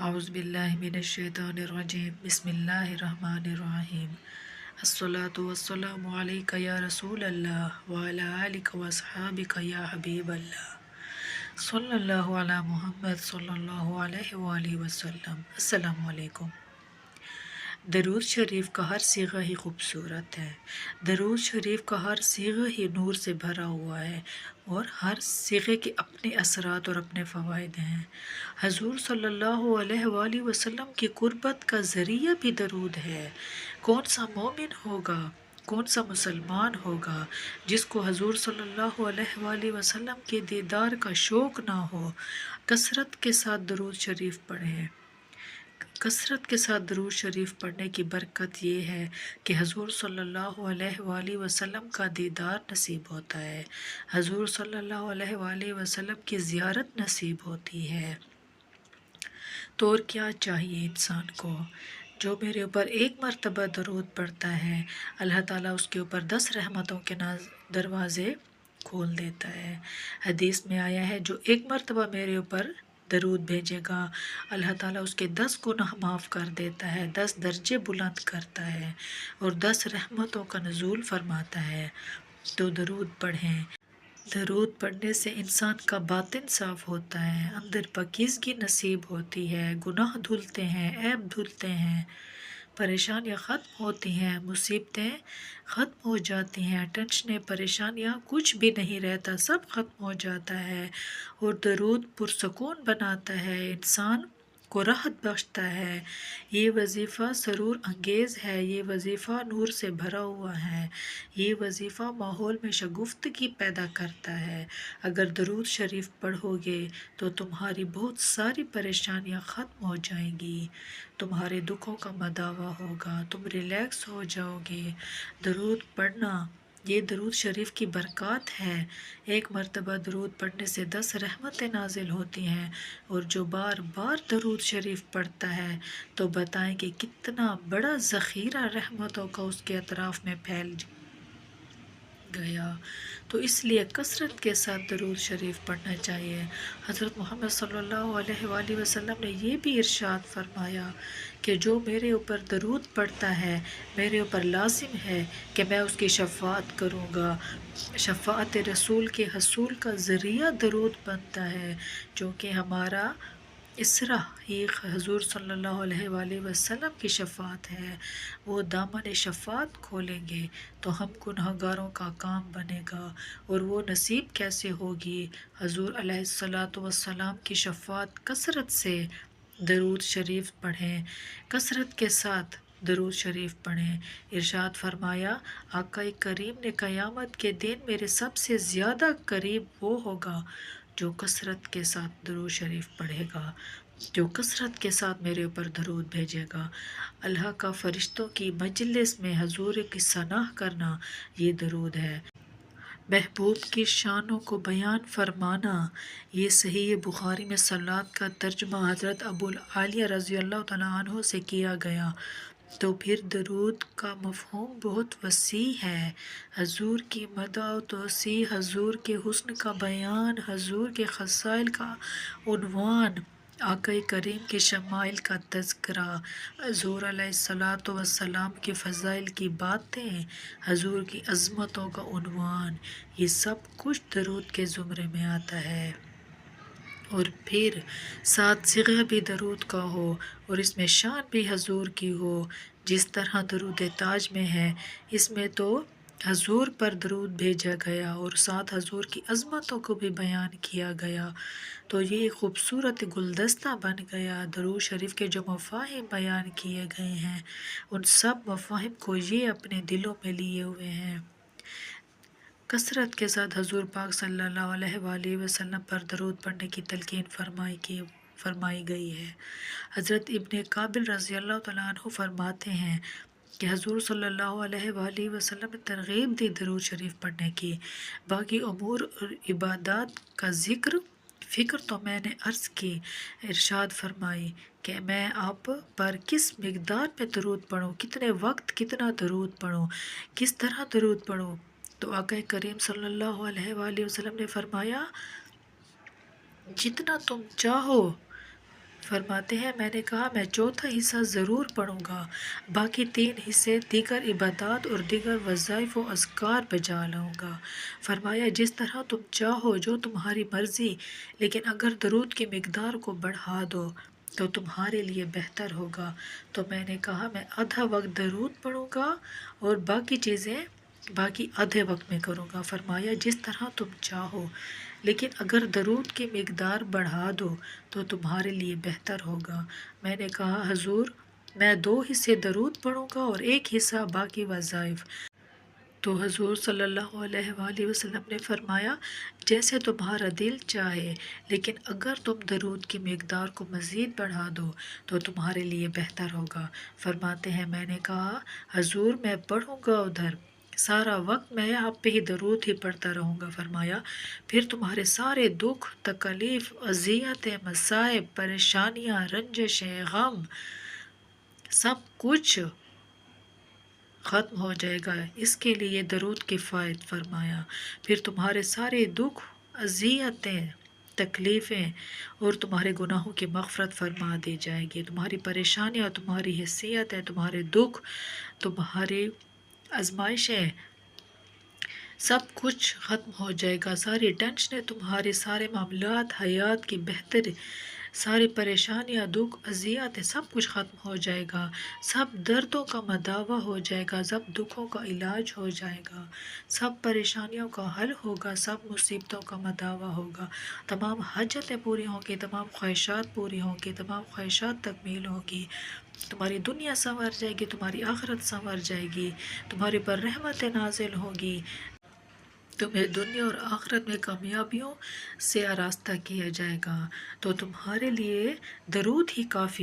اعوذ باللہ من الشیطان الرجیم بسم اللہ الرحمن الرحیم الصلاۃ والسلام علیک یا رسول اللہ وعلی آلک واصحابک یا حبیب اللہ صلی اللہ علی محمد صلی اللہ علیہ وآلہ وسلم۔ السلام علیکم۔ درود شریف کا ہر صیغہ ہی خوبصورت ہے۔ درود شریف کا ہر صیغہ ہی نور سے بھرا ہوا ہے اور ہر صیغے کے اپنے اثرات اور اپنے فوائد ہیں۔ حضور صلی اللہ علیہ وآلہ وسلم کی قربت کا ذریعہ بھی درود ہے۔ کون سا مومن ہوگا، کون سا مسلمان ہوگا جس کو حضور صلی اللہ علیہ وآلہ وسلم کے دیدار کا شوق نہ ہو۔ کثرت کے ساتھ درود شریف پڑھیں۔ کثرت کے ساتھ درود شریف پڑھنے کی برکت یہ ہے کہ حضور صلی اللہ علیہ وآلہ وسلم کا دیدار نصیب ہوتا ہے، حضور صلی اللہ علیہ وآلہ وسلم کی زیارت نصیب ہوتی ہے۔ تو اور کیا چاہیے انسان کو؟ جو میرے اوپر ایک مرتبہ درود پڑھتا ہے، اللہ تعالیٰ اس کے اوپر 10 رحمتوں کے دروازے کھول دیتا ہے۔ حدیث میں آیا ہے جو ایک مرتبہ میرے اوپر درود بھیجے گا، اللہ تعالیٰ اس کے 10 گناہ معاف کر دیتا ہے، 10 درجے بلند کرتا ہے اور 10 رحمتوں کا نزول فرماتا ہے۔ تو درود پڑھیں۔ درود پڑھنے سے انسان کا باطن صاف ہوتا ہے، اندر پاکیزگی نصیب ہوتی ہے، گناہ دھلتے ہیں، عیب دھلتے ہیں، پریشانیاں ختم ہوتی ہیں، مصیبتیں ختم ہو جاتی ہیں، ٹینشنیں پریشانیاں کچھ بھی نہیں رہتا، سب ختم ہو جاتا ہے۔ اور درود پرسکون بناتا ہے، انسان کو راحت بخشتا ہے۔ یہ وظیفہ سرور انگیز ہے، یہ وظیفہ نور سے بھرا ہوا ہے، یہ وظیفہ ماحول میں شگفتگی پیدا کرتا ہے۔ اگر درود شریف پڑھو گے تو تمہاری بہت ساری پریشانیاں ختم ہو جائیں گی، تمہارے دکھوں کا مداوع ہوگا، تم ریلیکس ہو جاؤ گے۔ درود پڑھنا یہ درود شریف کی برکات ہے۔ ایک مرتبہ درود پڑھنے سے 10 رحمتیں نازل ہوتی ہیں، اور جو بار بار درود شریف پڑھتا ہے تو بتائیں کہ کتنا بڑا ذخیرہ رحمتوں کا اس کے اطراف میں پھیل گیا۔ تو اس لیے کثرت کے ساتھ درود شریف پڑھنا چاہیے۔ حضرت محمد صلی اللہ علیہ وآلہ وسلم نے یہ بھی ارشاد فرمایا کہ جو میرے اوپر درود پڑھتا ہے، میرے اوپر لازم ہے کہ میں اس کی شفاعت کروں گا۔ شفاعت رسول کے حصول کا ذریعہ درود بنتا ہے، چونکہ ہمارا اسرا ہی حضور صلی اللہ علیہ وآلہ وسلم کی شفاعت ہے۔ وہ دامن شفاعت کھولیں گے تو ہم گنہگاروں کا کام بنے گا، اور وہ نصیب کیسے ہوگی؟ حضور علیہ الصلاۃ والسلام کی شفاعت۔ کثرت سے درود شریف پڑھیں، کثرت کے ساتھ درود شریف پڑھیں۔ ارشاد فرمایا آقا کریم نے قیامت کے دن میرے سب سے زیادہ قریب وہ ہوگا جو کثرت کے ساتھ درود شریف پڑھے گا، جو کثرت کے ساتھ میرے اوپر درود بھیجے گا۔ اللہ کا فرشتوں کی مجلس میں حضور کی ثنا کرنا یہ درود ہے۔ محبوب کی شانوں کو بیان فرمانا، یہ صحیح بخاری میں صلوات کا ترجمہ حضرت ابو العالیہ رضی اللہ تعالیٰ عنہ سے کیا گیا۔ تو پھر درود کا مفہوم بہت وسیع ہے۔ حضور کی مدح و توصیف، حضور کے حسن کا بیان، حضور کے خصائل کا عنوان، آقا کریم کے شمائل کا تذکرہ، حضور علیہ الصلاۃ والسلام کے فضائل کی باتیں، حضور کی عظمتوں کا عنوان، یہ سب کچھ درود کے زمرے میں آتا ہے۔ اور پھر 7 صیغہ بھی درود کا ہو اور اس میں شان بھی حضور کی ہو، جس طرح درود تاج میں ہے، اس میں تو حضور پر درود بھیجا گیا اور ساتھ حضور کی عظمتوں کو بھی بیان کیا گیا۔ تو یہ خوبصورت گلدستہ بن گیا۔ درود شریف کے جو مفاہیم بیان کیے گئے ہیں، ان سب مفاہیم کو یہ اپنے دلوں میں لیے ہوئے ہیں۔ کثرت کے ساتھ حضور پاک صلی اللہ علیہ وآلہ وسلم پر درود پڑھنے کی تلقین فرمائی گئی ہے۔ حضرت ابن قابل رضی اللہ تعالیٰ عنہ فرماتے ہیں کہ حضور صلی اللہ علیہ وآلہ وسلم نے ترغیب دی درود شریف پڑھنے کی۔ باقی امور اور عبادات کا فکر تو میں نے عرض کی۔ ارشاد فرمائی کہ میں آپ پر کس مقدار میں درود پڑھوں، کتنے وقت کتنا درود پڑھوں، کس طرح درود پڑھوں؟ تو آقا کریم صلی اللہ علیہ وآلہ وسلم نے فرمایا جتنا تم چاہو فرماتے ہیں میں نے کہا میں چوتھا حصہ ضرور پڑھوں گا، باقی 3 حصے دیگر عبادات اور دیگر وظائف و اذکار بجا لاؤں گا۔ فرمایا جس طرح تم چاہو، جو تمہاری مرضی، لیکن اگر درود کی مقدار کو بڑھا دو تو تمہارے لیے بہتر ہوگا۔ تو میں نے کہا میں آدھا وقت درود پڑھوں گا اور باقی چیزیں باقی آدھے وقت میں کروں گا۔ فرمایا جس طرح تم چاہو، لیکن اگر درود کی مقدار بڑھا دو تو تمہارے لیے بہتر ہوگا۔ میں نے کہا حضور میں 2 حصے درود پڑھوں گا اور 1 حصہ باقی وظائف۔ تو حضور صلی اللہ علیہ وآلہ وسلم نے فرمایا جیسے تمہارا دل چاہے، لیکن اگر تم درود کی مقدار کو مزید بڑھا دو تو تمہارے لیے بہتر ہوگا۔ فرماتے ہیں میں نے کہا حضور میں پڑھوں گا ادھر سارا وقت میں آپ پہ ہی درود ہی پڑھتا رہوں گا۔ فرمایا پھر تمہارے سارے دکھ، تکلیف، اذیتیں، مصائب، پریشانیاں، رنجشیں، غم سب کچھ ختم ہو جائے گا، اس کے لیے درود کفایت فرمایا۔ پھر تمہارے سارے دکھ، اذیتیں، تکلیفیں اور تمہارے گناہوں کی مغفرت فرما دی جائے گی۔ تمہاری پریشانیاں، تمہاری حیثیتیں، تمہارے دکھ، تمہاری آزمائشیں سب کچھ ختم ہو جائے گا۔ ساری ٹینشنیں، تمہارے سارے معاملات، حیات کی بہتری، ساری پریشانیاں، دکھ، اذیتیں سب کچھ ختم ہو جائے گا۔ سب دردوں کا مداوع ہو جائے گا، سب دکھوں کا علاج ہو جائے گا، سب پریشانیوں کا حل ہوگا، سب مصیبتوں کا مداوع ہوگا، تمام حاجتیں پوری ہوں گی، تمام خواہشات پوری ہوں گی، تمام خواہشات تکمیل ہوگی، تمہاری دنیا سنور جائے گی، تمہاری آخرت سنور جائے گی، تمہارے پر رحمت نازل ہوگی، تمہیں دنیا اور آخرت میں کامیابیوں سے آراستہ کیا جائے گا۔ تو تمہارے لیے درود ہی کافی